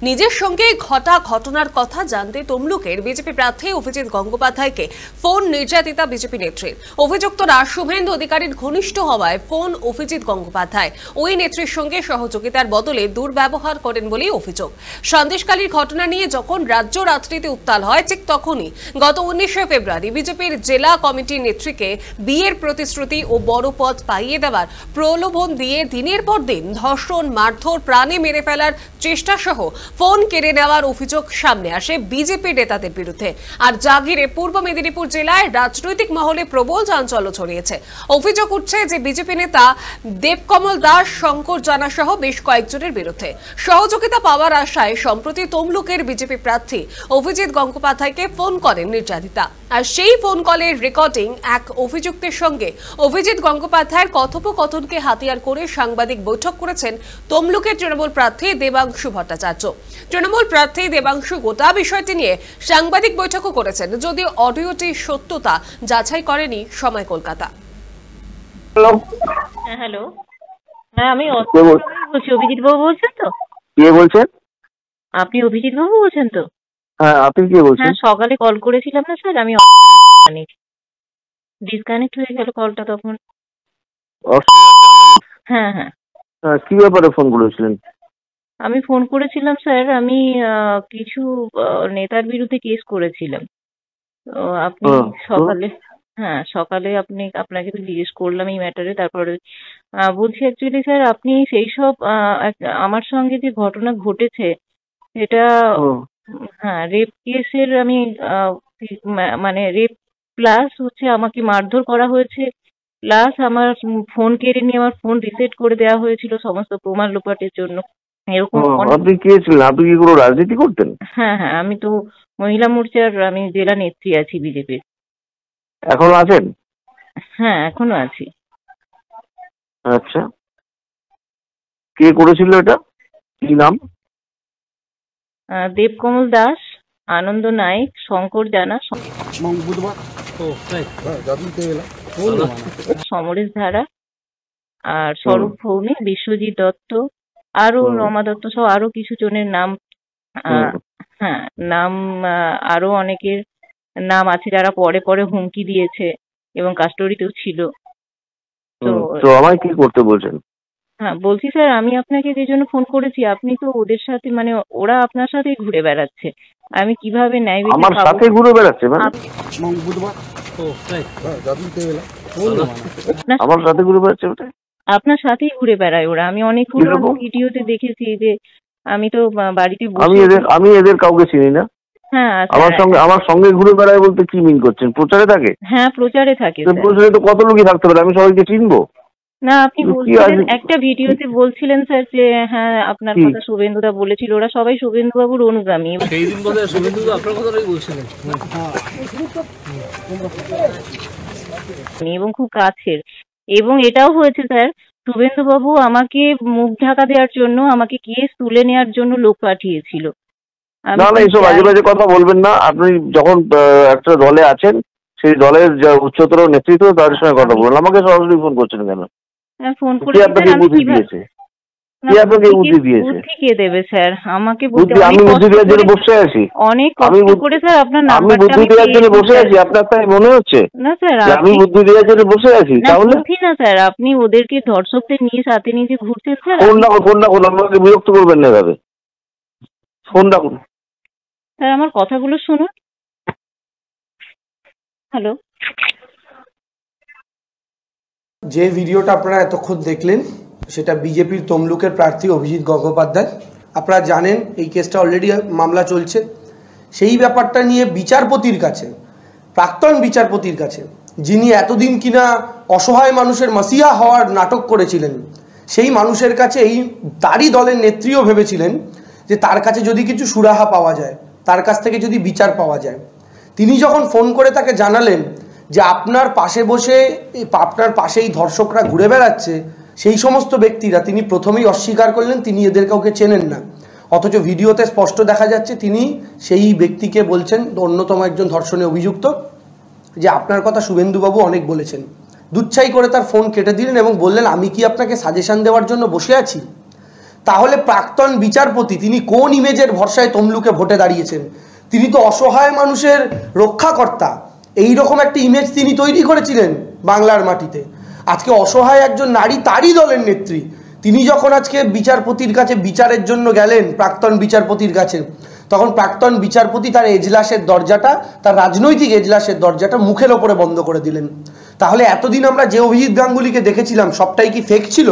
নিজের সঙ্গে ঘটা ঘটনার কথা জানতে তমলুকের বিজেপি প্রার্থী অভিজিৎ গঙ্গোপাধ্যায়কে ফোন নির্যাতিতা বিজেপি নেত্রীর। অভিযুক্তরা শুভেন্দু অধিকারীর ঘনিষ্ঠ হওয়ায় ফোন অভিজিৎ গঙ্গোপাধ্যায় ওই নেত্রীর সঙ্গে সহযোগিতার বদলে দুর্ব্যবহার করেন বলেই অভিযোগ। সন্দেশখালীর ঘটনা নিয়ে যখন রাজ্য রাজনীতি উত্তাল হয়, ঠিক তখনই গত 19শে ফেব্রুয়ারি বিজেপির জেলা কমিটির নেত্রীকে বিয়ের প্রতিশ্রুতি ও বড় পদ পাইয়ে দেওয়ার প্রলোভন দিয়ে দিনের পর দিন ধর্ষণ, মারধর, প্রাণে মেরে ফেলার চেষ্টা সহ ফোন কেড়ে নেওয়ার অভিযোগ সামনে আসে বিজেপি নেতাদের বিরুদ্ধে। আর জাগিরে পূর্ব মেদিনীপুর জেলায় রাজনৈতিক মহলে প্রবল চাঞ্চল্য ছড়িয়েছে। অভিযোগ উঠছে যে বিজেপি নেতা দেবকমল দাস, শঙ্কর জানা সহ বেশ কয়েকজনের বিরুদ্ধে সহযোগিতা পাওয়ার আশায় সম্প্রতি তমলুকের বিজেপি প্রার্থী অভিজিৎ গঙ্গোপাধ্যায়কে ফোন করেন নির্যাতিতা। আর সেই ফোন কলের রেকর্ডিং এক অভিযুক্তের সঙ্গে অভিজিৎ গঙ্গোপাধ্যায়ের কথোপকথনকে হাতিয়ার করে সাংবাদিক বৈঠক করেছেন তমলুকের তৃণমূল প্রার্থী দেবাংশু ভট্টাচার্য। তৃণমূল প্রার্থী দেবাংশু গোটা বিষয়টি নিয়ে সাংবাদিক বৈঠকও করেছেন, যদিও অডিওটির সত্যতা যাচাই করেনি সময় কলকাতা। হ্যালো, হ্যাঁ আমি বলছি। অভিজিৎ বাবু বলছেন তো? কে বলছেন? আপনি অভিজিৎ বাবু বলছেন তো? হ্যাঁ, আপনি কে বলছেন? হ্যাঁ, সকালে কল করেছিলাম না স্যার, আমি ডিসকানেক্ট হয়ে গেল কলটা তখন। হ্যাঁ হ্যাঁ, কি ব্যাপারে ফোন করেছিলেন? আমি ফোন করেছিলাম স্যার, আমি কিছু নেতার বিরুদ্ধে কেস করেছিলাম। তো আপনি সকালে আপনাকে তো জিজ্ঞেস করলাম এই ম্যাটারে। তারপরে বলছি অ্যাকচুয়ালি স্যার, আপনি সেই সব আমার সঙ্গে যে ঘটনা ঘটেছে সেটা রেপ কেসের, আমি মানে রেপ প্লাস হচ্ছে আমাকে মারধর করা হয়েছে, প্লাস আমার ফোন কেড়ে নিয়ে আমার ফোন রিসেট করে দেওয়া হয়েছিল সমস্ত প্রমাণ লোপাটের জন্য। এরকম আপনি কে ছিলেন? আপনি কি কোনো রাজনীতি করতেন? হ্যাঁ হ্যাঁ, আমি তো মহিলা মোর্চার আমি জেলা নেত্রী আছি বিজেপির। এখনো আছেন? হ্যাঁ, এখনো আছি। আচ্ছা, কে করেছিল এটা? কি নাম? দেবকমল দাস, আনন্দ নাইক, শঙ্কর জানা, সমরেশ ধারা, আর স্বরূপ ভৌমি, বিশ্বজিৎ দত্ত, আরো রমা দত্ত সহ আরো কিছু জনের নাম। হ্যাঁ, নাম আরো অনেকের নাম আছে যারা পরে পরে হুমকি দিয়েছে এবং কাস্টডিতেও ছিল। তো আমায় কি করতে বলছেন? হ্যাঁ বলছি স্যার, আমি আপনাকে যে জন্য ফোন করেছি, আপনি তো ওদের সাথে মানে ওরা আপনার সাথেই ঘুরে বেড়াচ্ছে। আমি কিভাবে ন্যায় বিচার আমার সাথে ঘুরে বেড়াচ্ছে? আমার সাথে ঘুরে বেড়াচ্ছে? আপনার সাথেই ঘুরে বেড়ায় ওরা। আমি অনেকগুলো ভিডিওতে দেখেছি যে আমি তো বাড়িতে আমি এদের কাউকে চিনি না। হ্যাঁ, আমার সঙ্গে ঘুরে বেড়ায় বলতে কি মিন করছেন? প্রচারে থাকে? হ্যাঁ, প্রচারে থাকে। প্রচারে তো কত লোকই থাকতে পারে, আমি সবাইকে চিনবো না? আপনি বলছিলেন একটা ভিডিওতে বলছিলেন স্যার যে হ্যাঁ আপনার কথা শুভেন্দুদা বলেছিল, ওরা সবাই শুভেন্দু বাবুর অনুগামী। সেই দিন বোধহয় শুভেন্দু আপনার কথাটাই বলছিলেন এবং খুব কাছের। এবং এটাও হয়েছে স্যার, শুভেন্দু বাবু আমাকে মুখ ঢাকা দেওয়ার জন্য, আমাকে কেস তুলে নেওয়ার জন্য লোক পাঠিয়েছিল। না না, এইসব বাজে বাজে কথা বলবেন না। আপনি যখন একটা দলে আছেন, সেই দলের যা উচ্চতর নেতৃত্ব তাদের সঙ্গে কথা বলুন। আমাকে সরাসরি ফোন করছেন কেন? ফোন করে আপনাকে বুদ্ধি দিয়েছে? কি আপনাকে বুদ্ধি দিয়েছে? বুদ্ধি কে দেবে স্যার আমাকে? আমি বুদ্ধি দেওয়ার জন্য বসে আছি? অনেক কষ্ট করে স্যার আপনার নাম্বারটা আমি বুদ্ধি দেওয়ার জন্য বসে আছি? আপনার তাই মনে হচ্ছে? না স্যার, আমি বুদ্ধি দেওয়ার জন্য বসে আছি? তাহলে বুদ্ধি না স্যার, আপনি ওদেরকে ধর্ষকদের নিয়ে সাথে নিয়ে যে ঘুরছেন স্যার। ফোন না করুন, আমাকে বিরক্ত করবেন না এভাবে। ফোন না করুন স্যার, আমার কথাগুলো শুনুন। হ্যালো, যে ভিডিওটা আপনারা এতক্ষণ দেখলেন সেটা বিজেপির তমলুকের প্রার্থী অভিজিৎ গঙ্গোপাধ্যায়। আপনারা জানেন এই কেসটা অলরেডি মামলা চলছে। সেই ব্যাপারটা নিয়ে বিচারপতির কাছে, প্রাক্তন বিচারপতির কাছে, যিনি এতদিন কিনা অসহায় মানুষের মাসিহা হওয়ার নাটক করেছিলেন, সেই মানুষের কাছে তারই দলের নেত্রীও ভেবেছিলেন যে তার কাছে যদি কিছু সুরাহা পাওয়া যায়, তার কাছ থেকে যদি বিচার পাওয়া যায়। তিনি যখন ফোন করে তাকে জানালেন যে আপনার পাশে বসে আপনার পাশেই ধর্ষকরা ঘুরে বেড়াচ্ছে, সেই সমস্ত ব্যক্তিরা, তিনি প্রথমেই অস্বীকার করলেন তিনি এদের কাউকে চেনেন না। অথচ ভিডিওতে স্পষ্ট দেখা যাচ্ছে তিনি সেই ব্যক্তিকে বলছেন, অন্যতম একজন ধর্ষণে অভিযুক্ত, যে আপনার কথা শুভেন্দুবাবু অনেক বলেছেন। দুচ্ছাই করে তার ফোন কেটে দিলেন এবং বললেন আমি কি আপনাকে সাজেশন দেওয়ার জন্য বসে আছি? তাহলে প্রাক্তন বিচারপতি তিনি কোন ইমেজের ভরসায় তমলুকে ভোটে দাঁড়িয়েছেন? তিনি তো অসহায় মানুষের রক্ষাকর্তা, এই রকম একটা ইমেজ তিনি তৈরি করেছিলেন বাংলার মাটিতে। আজকে অসহায় একজন নারী, তারই দলের নেত্রী, তিনি যখন আজকে বিচারপতির কাছে বিচারের জন্য গেলেন, প্রাক্তন বিচারপতির কাছে, তখন প্রাক্তন বিচারপতি তার এজলাসের দরজাটা, তার রাজনৈতিক এজলাসের দরজাটা মুখের ওপরে বন্ধ করে দিলেন। তাহলে এতদিন আমরা যে অভিজিৎ গাঙ্গুলিকে দেখেছিলাম সবটাই কি ফেক ছিল?